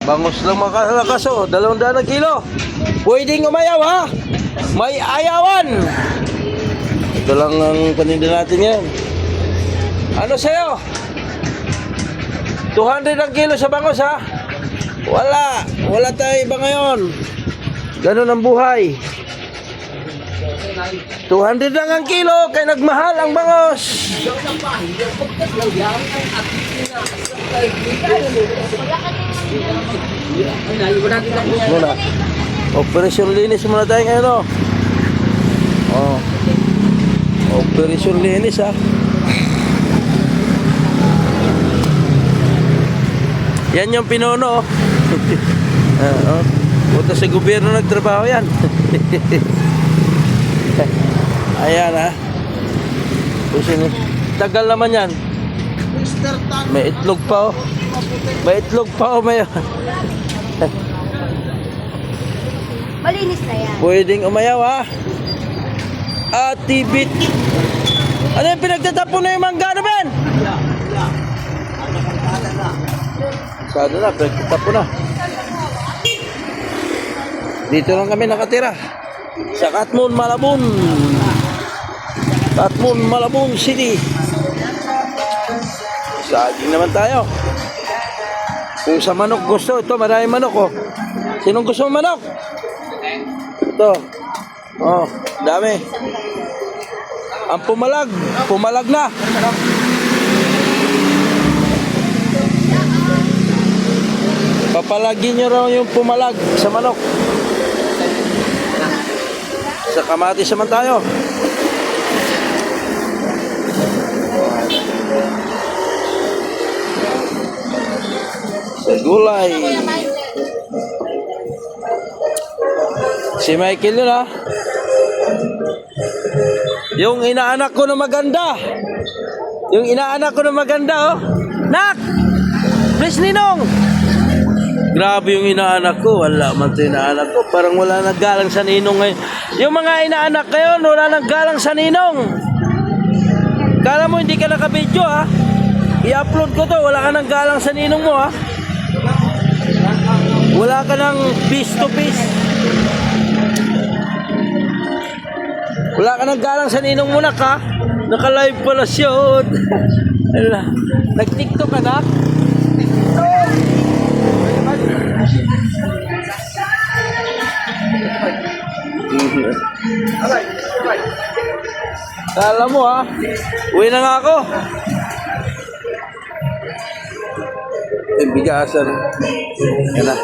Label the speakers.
Speaker 1: Bangus lang makalakas oh. 200 na kilo. Pwedeng umayaw ha. May ayawan. Ito lang ang paninda natin yan. Ano sa'yo? 200 ang kilo sa bangus ha. Wala tayo iba ngayon. Ganun ang buhay. 200 lang ang kilo kaya nagmahal ang bangus. Muna. Operasyon linis muna tayo ngayon oh. Oh. Operasyon linis ha. Yan yung pinuno oh. Punta sa gobyerno nagtrabaho yan. Ayan ha. Tagal naman yan. May itlog pa oh. May itlog pa oh.
Speaker 2: Malinis na yan.
Speaker 1: Pwedeng umayaw ha. Atibit. Ano yung pinagtatapon na yung mangga na Ben? Sado na, pinagtatapon na. Dito lang kami nakatira. Sa Katmon, Malabon. Katmon, Malabon City. Saging naman tayo. Kung sa manok gusto, ito maraming manok oh. Sinong gusto ng manok? Ito. Oh, dami. Ang pumalag na. Papalagin nyo raw yung pumalag sa manok. Sa kamatis naman tayo. Sa gulay. Si Michael yun ha. Yung inaanak ko na maganda. Yung inaanak ko na maganda oh. Nak! Please Ninong! Grabe yung inaanak ko. Wala man ito inaanak ko. Parang wala naggalang sa ninong ngayon. Yung mga inaanak ngayon, wala naggalang sa ninong. Kala mo hindi ka naka-video ha. I-upload ko to. Wala ka naggalang sa ninong mo ha. Wala ka ng piece to piece. Wala ka naggalang sa ninong mo nak ha. Naka-live pala siya oh. Nag-tiktok ka na? Kala mo ha. Uwi na nga ako. Yung bigasan. Yan na.